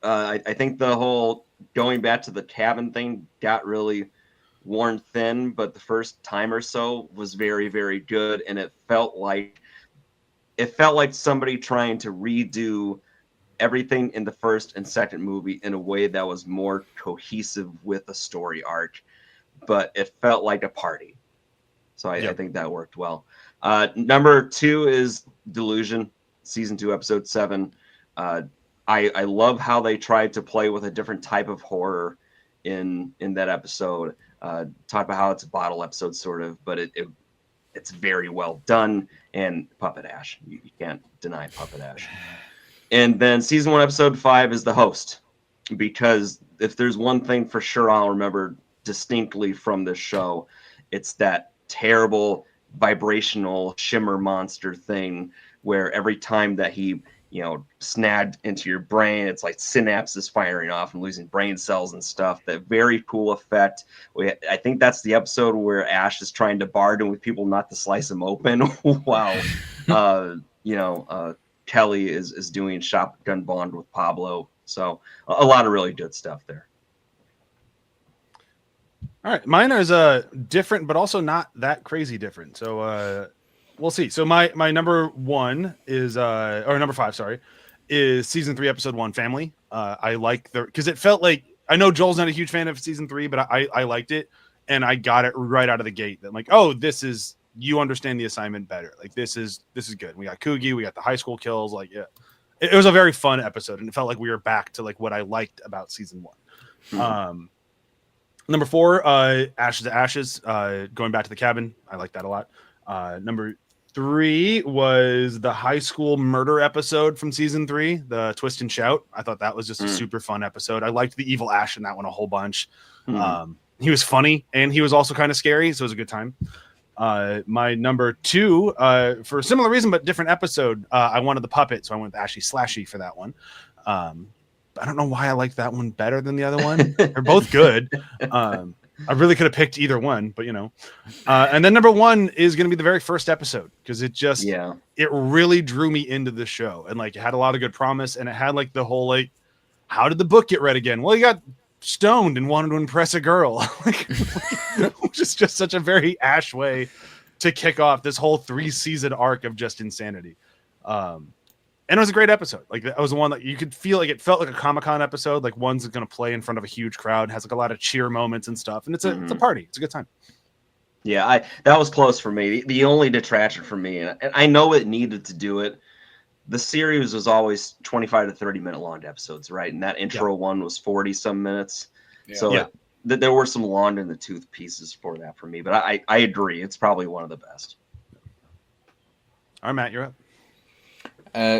I think the whole going back to the cabin thing got really worn thin, but the first time or so was very, very good, and it felt like somebody trying to redo everything in the first and second movie in a way that was more cohesive with the story arc, but it felt like a party. So I think that worked well. Number 2 is Delusion, season 2, episode 7. I love how they tried to play with a different type of horror in that episode. Talk about how it's a bottle episode, sort of, but it's very well done. And Puppet Ash, you can't deny Puppet Ash. And then season 1, episode 5 is The Host, because if there's one thing for sure I'll remember distinctly from this show, it's that terrible vibrational shimmer monster thing where every time that he, snagged into your brain, it's like synapses firing off and losing brain cells and stuff. That very cool effect. I think that's the episode where Ash is trying to bargain with people not to slice him open. Wow. Kelly is doing shotgun bond with Pablo. So a lot of really good stuff there. All right, mine is different, but also not that crazy different. So we'll see. So my number one is or number 5, sorry, is season 3, episode 1, Family. I like because it felt like, I know Joel's not a huge fan of season 3, but I liked it, and I got it right out of the gate. That I'm like, oh, you understand the assignment better. Like this is good. We got Coogie, we got the high school kills. Like, yeah, it was a very fun episode, and it felt like we were back to like what I liked about season 1. Mm-hmm. Number 4, Ashes to Ashes, going back to the cabin. I like that a lot. Number 3 was the high school murder episode from season 3, the Twist and Shout. I thought that was just a super fun episode. I liked the evil Ash in that one a whole bunch. He was funny, and he was also kind of scary, so it was a good time. My number 2, for a similar reason but different episode, I wanted the puppet, so I went with Ashy Slashy for that one. I don't know why I like that one better than the other one. They're both good. I really could have picked either one, but and then number 1 is going to be the very first episode, because it really drew me into the show, and like it had a lot of good promise, and it had like the whole like, how did the book get read again? Well, he got stoned and wanted to impress a girl, which is just such a very Ash way to kick off this whole 3-season arc of just insanity. And it was a great episode. Like, that was the one that you could feel like it felt like a Comic-Con episode. Like, one's going to play in front of a huge crowd, has like a lot of cheer moments and stuff. And it's a party. It's a good time. Yeah, that was close for me. The only detraction for me, and I know it needed to do it, the series was always 25 to 30 minute long episodes, right? And that intro one was 40 some minutes. Yeah. So there were some long in the tooth pieces for that for me. But I agree. It's probably one of the best. All right, Matt, you're up.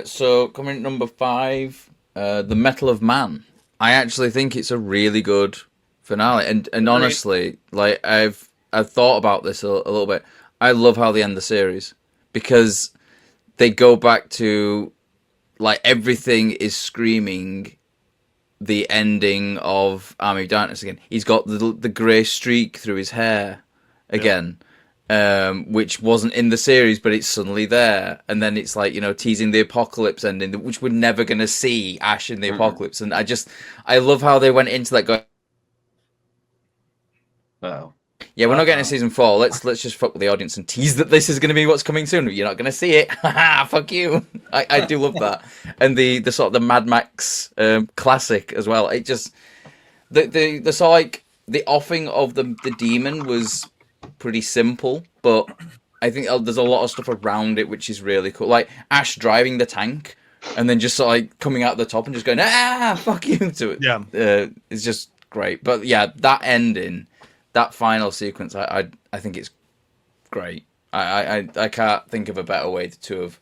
So coming at number 5, The Metal of Man. I actually think it's a really good finale, and honestly, like I've thought about this a little bit. I love how they end the series, because they go back to like everything is screaming the ending of Army of Darkness again. He's got the grey streak through his hair again. Which wasn't in the series, but it's suddenly there, and then it's like teasing the apocalypse ending, which we're never going to see Ash in the apocalypse. And I love how they went into that. Yeah, we're not getting a season 4. Let's just fuck with the audience and tease that this is going to be what's coming soon. You're not going to see it. Fuck you. I do love that, and the sort of the Mad Max classic as well. It just the sort of like the offing of the demon was pretty simple, but I think there's a lot of stuff around it which is really cool, like Ash driving the tank and then just sort of like coming out the top and just going fuck you to it. It's just great. But yeah, that ending, that final sequence, I think it's great. I can't think of a better way to have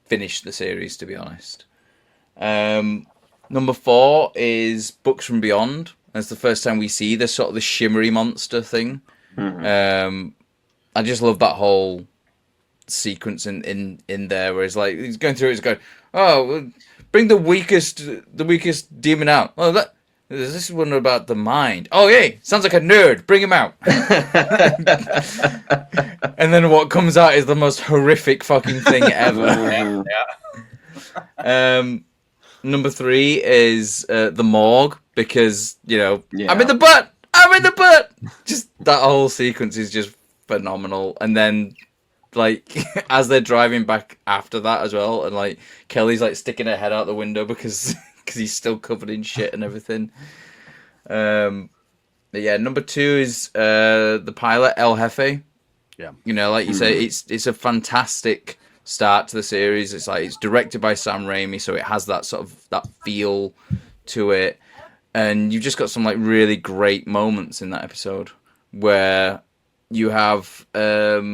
finished the series, to be honest. Number 4 is Books from Beyond. That's the first time we see this sort of the shimmery monster thing. I just love that whole sequence in there where it's like he's going through it, he's going, oh, bring the weakest demon out. Oh, this is one about the mind. Oh, yeah, sounds like a nerd. Bring him out. And then what comes out is the most horrific fucking thing ever. Number 3 is the morgue, because I'm in the butt. Just that whole sequence is just phenomenal. And then like as they're driving back after that as well, and like Kelly's like sticking her head out the window because he's still covered in shit and everything. But yeah, number 2 is the pilot El Jefe. Yeah, like you say, it's a fantastic start to the series. It's like it's directed by Sam Raimi, so it has that sort of that feel to it. And you've just got some like really great moments in that episode where you have the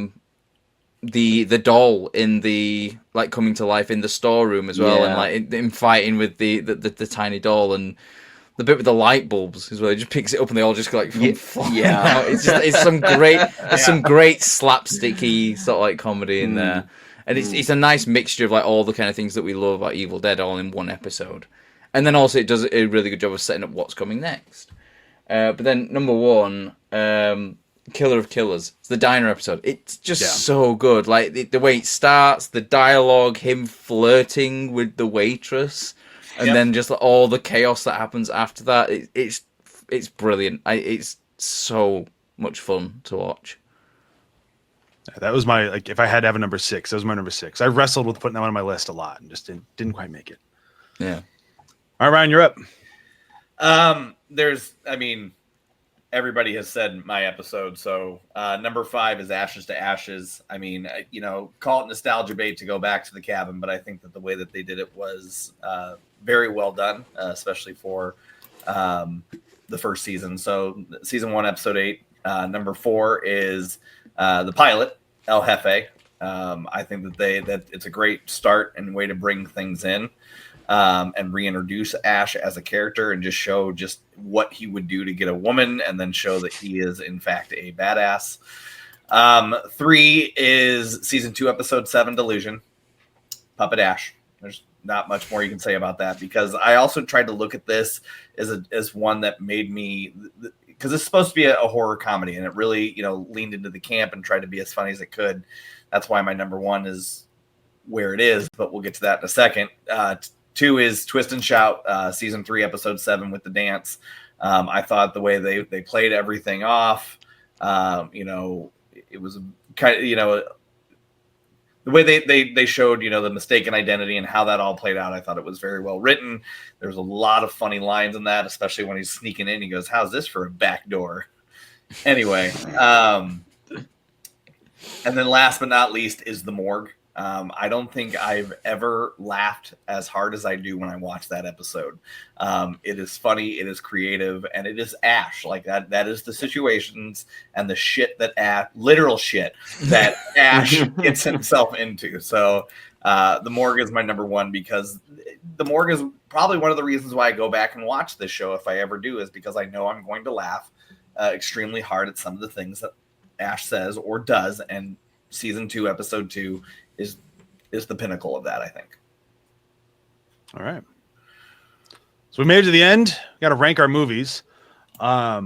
doll in the like coming to life in the storeroom as well, and like in fighting with the tiny doll, and The bit with the light bulbs is where he just picks it up and they all just go like flying out. It's some great slapsticky sort of like comedy in there, and it's a nice mixture of like all the kind of things that we love about Evil Dead all in one episode, and then also it does a really good job of setting up what's coming next. But then number one, Killer of Killers. It's the diner episode. It's just so good. Like the way it starts, the dialogue, him flirting with the waitress. And then just all the chaos that happens after that, it's brilliant. It's so much fun to watch. That was my if I had to have a number 6, that was my number 6. I wrestled with putting that one on my list a lot and just didn't quite make it. Yeah. All right, Ryan, you're up. Everybody has said my episode. So number 5 is Ashes to Ashes. I mean, call it nostalgia bait to go back to the cabin, but I think that the way that they did it was very well done, especially for the first season. So season 1, episode 8. Number 4 is the pilot, El Jefe. I think that it's a great start and way to bring things in. And reintroduce Ash as a character and just show just what he would do to get a woman and then show that he is in fact a badass. 3 is season 2, episode 7, Delusion, Puppet Ash. There's not much more you can say about that, because I also tried to look at this as one that made me, because it's supposed to be a horror comedy, and it really, leaned into the camp and tried to be as funny as it could. That's why my number 1 is where it is, but we'll get to that in a second. 2 is Twist and Shout, season 3, episode 7 with the dance. I thought the way they played everything off, it was kind of, the way they showed, the mistaken identity and how that all played out. I thought it was very well written. There's a lot of funny lines in that, especially when he's sneaking in. He goes, "How's this for a back door?" Anyway, and then last but not least is The Morgue. I don't think I've ever laughed as hard as I do when I watch that episode. It is funny, it is creative, and it is Ash. Like that is the situations and the shit that literal shit that Ash gets himself into. So The Morgue is my number 1, because The Morgue is probably one of the reasons why I go back and watch this show if I ever do, is because I know I'm going to laugh extremely hard at some of the things that Ash says or does, and season 2, episode 2 is the pinnacle of that, I think. All right. So we made it to the end. Got to rank our movies. I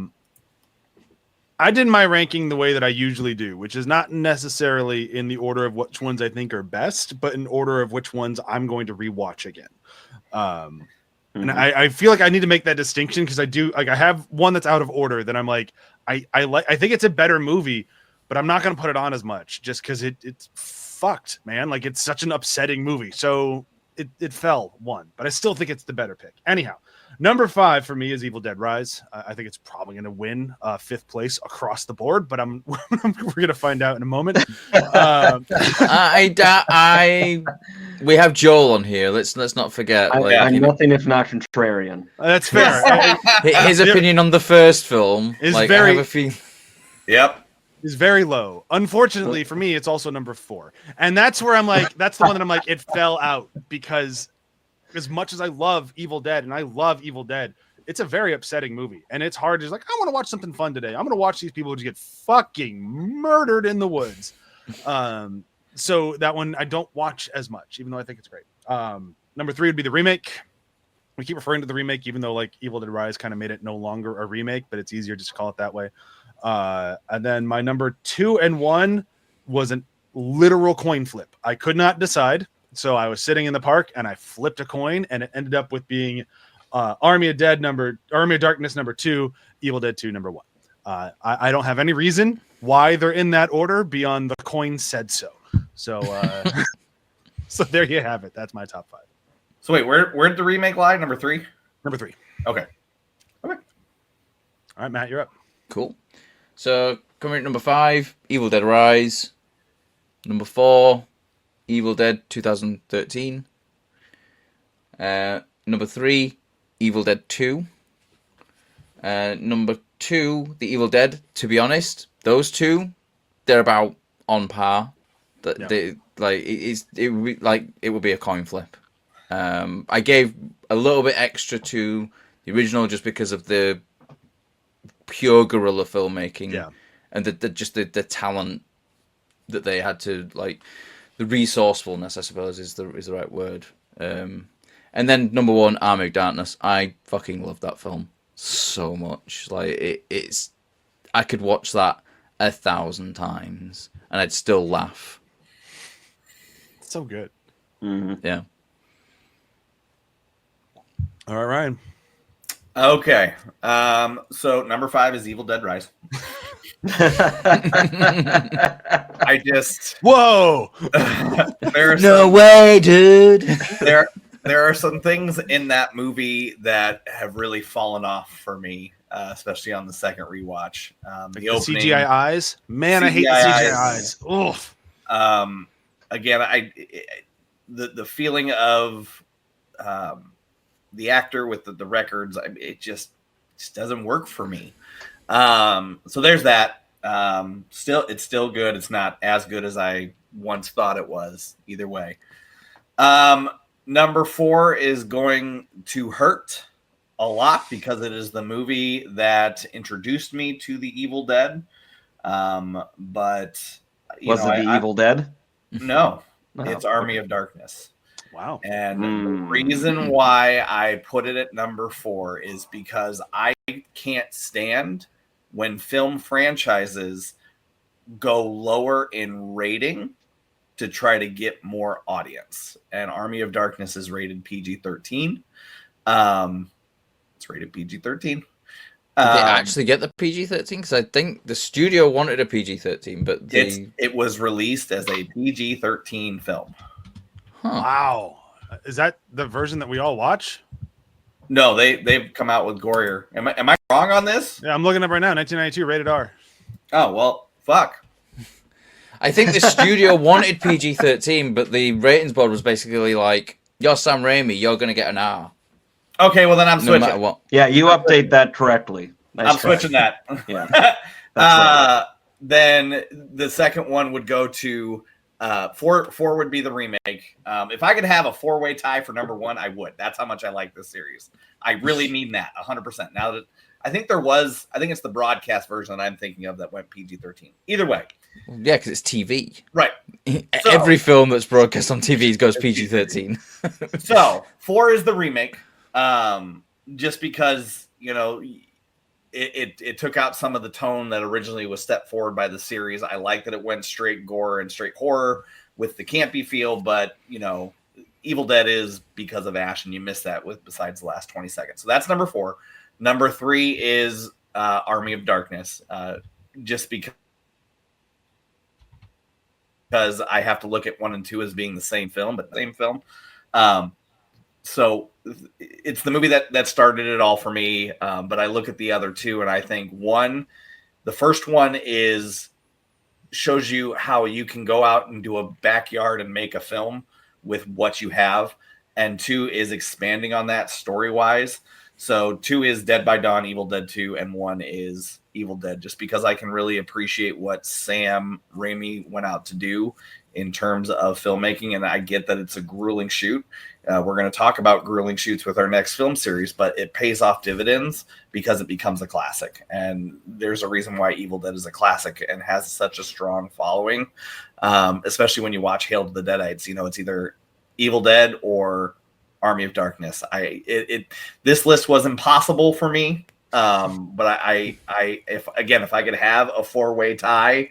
did my ranking the way that I usually do, which is not necessarily in the order of which ones I think are best, but in order of which ones I'm going to rewatch again. And I feel like I need to make that distinction, because I have one that's out of order that I'm like, I think it's a better movie, but I'm not going to put it on as much just because it's fucked, man. Like, it's such an upsetting movie. So it fell 1, but I still think it's the better pick. Anyhow, number 5 for me is Evil Dead Rise. I think it's probably going to win 5th place across the board, but we're going to find out in a moment. We have Joel on here. Let's not forget. I'm nothing if not contrarian. That's fair. His opinion on the first film is I very. have a feeling. Yep. Is very low. Unfortunately for me, it's also number 4. And that's where I'm like, that's the one that I'm like, it fell out, because as much as I love Evil Dead, and I love Evil Dead, it's a very upsetting movie. And it's hard. Just like, I want to watch something fun today. I'm going to watch these people just get fucking murdered in the woods. So that one I don't watch as much, even though I think it's great. Number 3 would be the remake. We keep referring to the remake, even though like Evil Dead Rise kind of made it no longer a remake, but it's easier just to call it that way. And then my number 2 and 1 was a literal coin flip. I could not decide. So I was sitting in the park and I flipped a coin, and it ended up with being Army of Darkness number 2, Evil Dead 2 number 1. I don't have any reason why they're in that order beyond the coin said so. So so there you have it. That's my top 5. So wait, where did the remake lie? Number 3? Number 3. Okay. All right, Matt, you're up. Cool. So coming at number 5, Evil Dead Rise. Number 4, Evil Dead 2013. Number 3, Evil Dead 2. Number 2, The Evil Dead. To be honest, those two, they're about on par. It would be a coin flip. I gave a little bit extra to the original just because of the pure guerrilla filmmaking, Yeah. and the talent that they had to, like, the resourcefulness, I suppose, is the right word. And then number 1, Army of Darkness. I fucking love that film so much. Like it's, I could watch that 1,000 times and I'd still laugh. It's so good. Yeah. All right, Ryan. Okay. So number 5 is Evil Dead Rise. I just Whoa. No way, dude. there are some things in that movie that have really fallen off for me, especially on the second rewatch. The opening, CGI eyes, man, I hate the CGI eyes. Oof. Again, the feeling of the actor with the records, it just doesn't work for me. So there's that. It's still good. It's not as good as I once thought it was. Either way. Number 4 is going to hurt a lot because it is the movie that introduced me to the Evil Dead. But Was it the Evil Dead? No, No. it's Army of Darkness. Wow. And the reason why I put it at number 4 is because I can't stand when film franchises go lower in rating to try to get more audience. And Army of Darkness is rated PG-13. It's rated PG-13. Did they actually get the PG-13? Because I think the studio wanted a PG-13, but it was released as a PG-13 film. Huh. Wow. Is that the version that we all watch? No, they've come out with gorier. Am I wrong on this? Yeah, I'm looking up right now. 1992, rated R. Oh, well, fuck. I think the studio wanted PG-13, but the ratings board was basically like, "You're Sam Raimi, you're gonna get an R." Okay, well then I'm No switching. matter what. Yeah, you update that correctly. Nice I'm try. switching that. Yeah. That's right. Then the second one would go to 4 would be the remake. If I could have a 4-way tie for number 1, I would. That's how much I like this series. I really mean that 100%. Now that I think it's the broadcast version that I'm thinking of that went PG-13. Either way. Yeah, because it's TV. Right. So- Every film that's broadcast on TV goes PG-13. So 4 is the remake. Just because, it took out some of the tone that originally was stepped forward by the series. I like that it went straight gore and straight horror with the campy feel, but Evil Dead is because of Ash, and you miss that besides the last 20 seconds. So that's number 4. Number 3 is Army of Darkness, just because I have to look at 1 and 2 as being the same film, but the same film. So it's the movie that started it all for me. But I look at the other 2 and I think the first one shows you how you can go out and do a backyard and make a film with what you have. And 2 is expanding on that story-wise. So 2 is Dead by Dawn, Evil Dead 2, and 1 is Evil Dead, just because I can really appreciate what Sam Raimi went out to do in terms of filmmaking. And I get that it's a grueling shoot. We're going to talk about grueling shoots with our next film series, but it pays off dividends because it becomes a classic. And there's a reason why Evil Dead is a classic and has such a strong following, especially when you watch Hail to the Deadites. It's either Evil Dead or Army of Darkness. This list was impossible for me, but if I could have a 4-way tie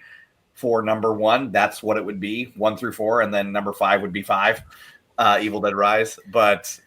for number 1, that's what it would be, 1 through 4, and then number 5 would be 5, Evil Dead Rise. But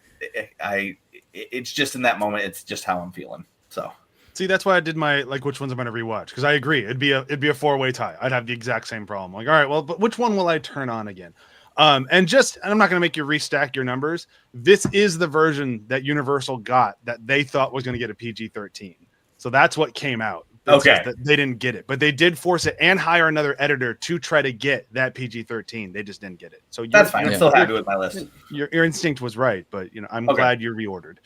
it's just in that moment, it's just how I'm feeling. So see, that's why I did my which ones I'm going to rewatch, because I agree it'd be a 4-way tie. I'd have the exact same problem. Like, all right, well, but which one will I turn on again? And I'm not going to make you restack your numbers. This is the version that Universal got that they thought was going to get a PG-13. So that's what came out. Okay. They didn't get it, but they did force it and hire another editor to try to get that PG-13. They just didn't get it. So that's fine. I'm still happy with my list. Your instinct was right, but I'm Okay. glad you reordered.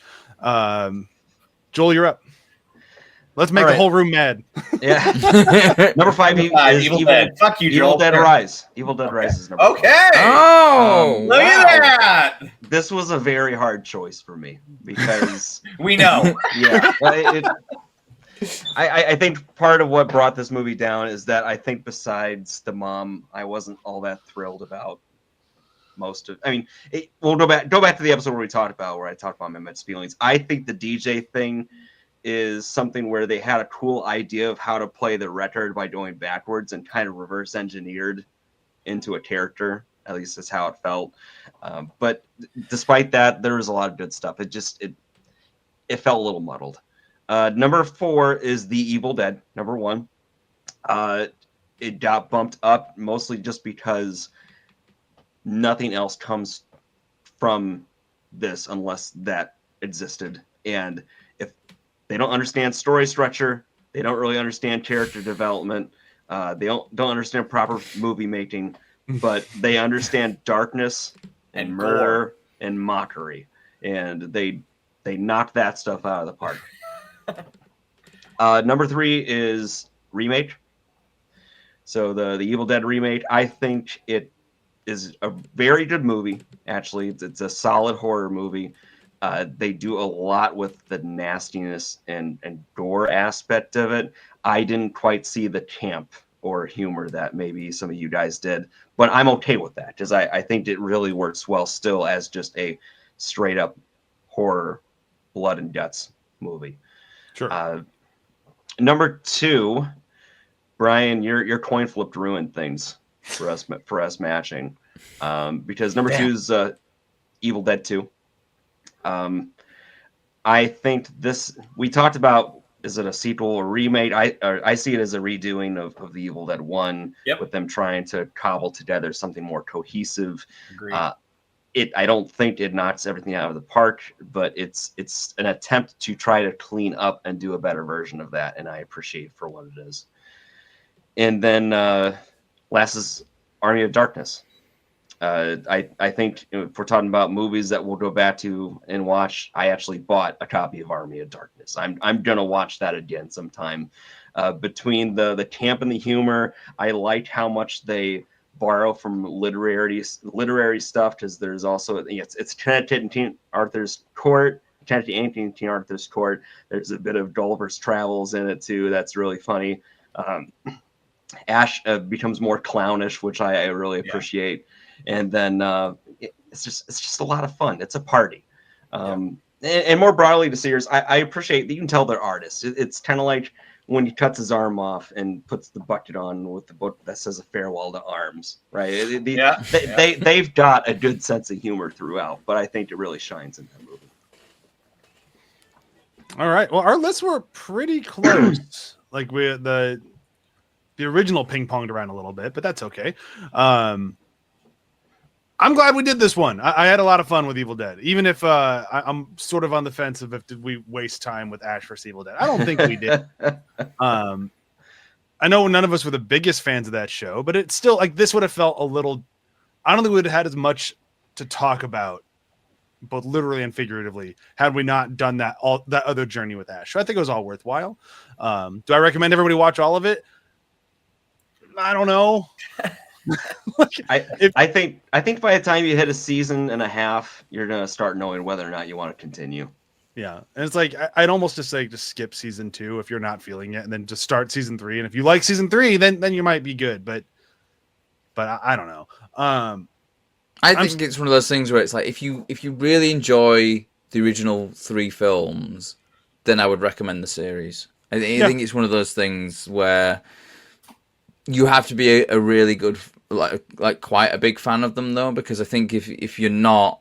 Joel, you're up. Let's make All the right. whole room mad. Yeah. Number 5 is Evil Dead. Fuck you, Evil Joel. Dead Rise. Evil Dead Rise is number 5. Okay. Oh, Look at that. This was a very hard choice for me because We know. yeah, I think part of what brought this movie down is that I think besides the mom, I wasn't all that thrilled about most of. I mean, we'll go back to the episode where I talked about Mehmet's feelings. I think the DJ thing is something where they had a cool idea of how to play the record by going backwards and kind of reverse engineered into a character. At least that's how it felt. But despite that, there was a lot of good stuff. It felt a little muddled. Number 4 is The Evil Dead. Number 1. It got bumped up mostly just because nothing else comes from this unless that existed. And if they don't understand story structure, they don't really understand character development, they don't understand proper movie making, but they understand darkness and murder and mockery. And they knocked that stuff out of the park. Number 3 is remake. So the Evil Dead remake, I think it is a very good movie. Actually, it's a solid horror movie. They do a lot with the nastiness and gore aspect of it. I didn't quite see the camp or humor that maybe some of you guys did, but I'm okay with that because I think it really works well still as just a straight up horror, blood and guts movie. Sure. Number 2, Brian, your coin flipped ruined things for us matching, because number 2 is Evil Dead 2. I think this, we talked about, is it a sequel or remake? I see it as a redoing of the Evil Dead 1, with them trying to cobble together something more cohesive. Agreed. I don't think it knocks everything out of the park, but it's an attempt to try to clean up and do a better version of that, and I appreciate it for what it is. And then last is Army of Darkness. I think if we're talking about movies that we'll go back to and watch, I actually bought a copy of Army of Darkness. I'm gonna watch that again sometime. Between the camp and the humor, I liked how much they borrow from literary stuff, because there's also it's connected in King Arthur's Court. King Arthur's Court. There's a bit of Gulliver's Travels in it too. That's really funny. Ash becomes more clownish, which I really appreciate. And then it's just a lot of fun. It's a party. And more broadly to Sears, I appreciate that you can tell they're artists. It's kind of like when he cuts his arm off and puts the bucket on with the book that says a farewell to arms, right? They've got a good sense of humor throughout, but I think it really shines in that movie. All right. Well, our lists were pretty close. Like the original ping-ponged around a little bit, but that's okay. I'm glad we did this one. I had a lot of fun with Evil Dead, even if I'm sort of on the fence of did we waste time with Ash vs. Evil Dead. I don't think we did. I know none of us were the biggest fans of that show, but it's still like this would have felt a little. I don't think we would have had as much to talk about, both literally and figuratively, had we not done that other journey with Ash. So I think it was all worthwhile. Do I recommend everybody watch all of it? I don't know. I think by the time you hit a season and a half, you're gonna start knowing whether or not you want to continue. Yeah, and it's like I'd almost just say just skip season 2 if you're not feeling it, and then just start season 3. And if you like season 3, then you might be good. But I don't know. I think it's one of those things where it's like if you really enjoy the original 3 films, then I would recommend the series. I think it's one of those things where you have to be a really good, like quite a big fan of them though, because I think if you're not,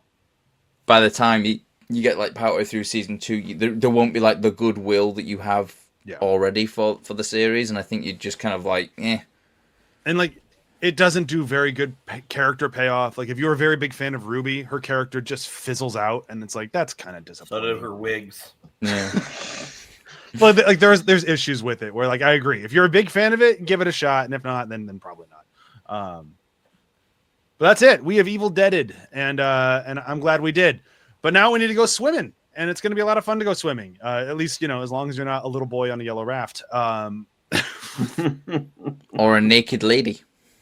by the time you get like partway through season 2, there won't be like the goodwill that you have already for the series, and I think you're just kind of like, eh. And like, it doesn't do very good character payoff. Like if you're a very big fan of Ruby, her character just fizzles out, and it's like that's kind of disappointing. So do her wigs. Yeah. But like there's issues with it where like I agree. If you're a big fan of it, give it a shot, and if not, then probably not. But that's it. We have Evil Deaded, and I'm glad we did. But now we need to go swimming, and it's going to be a lot of fun to go swimming. At least, as long as you're not a little boy on a yellow raft. Or a naked lady.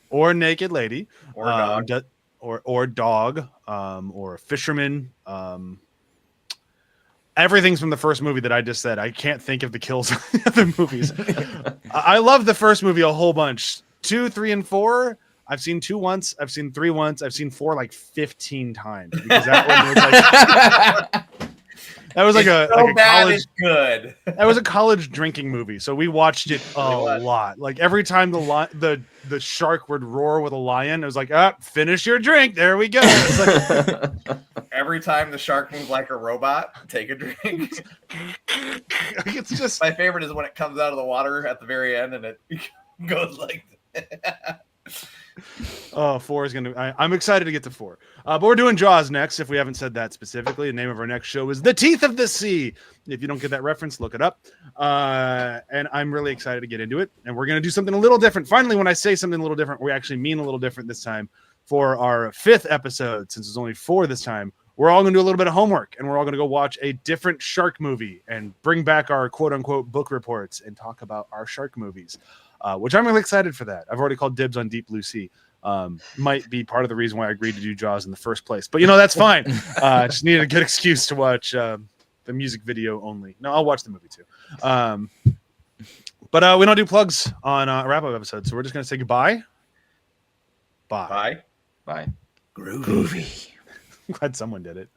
Or a naked lady. Or a dog. Or dog. Or a fisherman. Everything's from the first movie that I just said. I can't think of the kills in the other movies. I love the first movie a whole bunch. 2, 3, and 4. I've seen 2 once. I've seen 3 once. I've seen 4 like 15 times. Because that one was like that was like a college. It's good. That was a college drinking movie, so we watched it a lot. Like every time the shark would roar with a lion, it was like, finish your drink. There we go. It's like, Every time the shark moves like a robot, take a drink. it's just My favorite is when it comes out of the water at the very end and it goes like that. 4 is gonna. I'm excited to get to 4. But we're doing Jaws next. If we haven't said that specifically, the name of our next show is The Teeth of the Sea. If you don't get that reference, look it up. And I'm really excited to get into it. And we're gonna do something a little different. Finally, when I say something a little different, we actually mean a little different this time. For our 5th episode, since it's only 4 this time, we're all gonna do a little bit of homework, and we're all gonna go watch a different shark movie and bring back our quote unquote book reports and talk about our shark movies. Which I'm really excited for that. I've already called dibs on Deep Blue Sea. Might be part of the reason why I agreed to do Jaws in the first place. But, that's fine. Just needed a good excuse to watch the music video only. No, I'll watch the movie too. But we don't do plugs on a wrap-up episode, so we're just going to say goodbye. Bye. Bye. Bye. Groovy. I'm glad someone did it.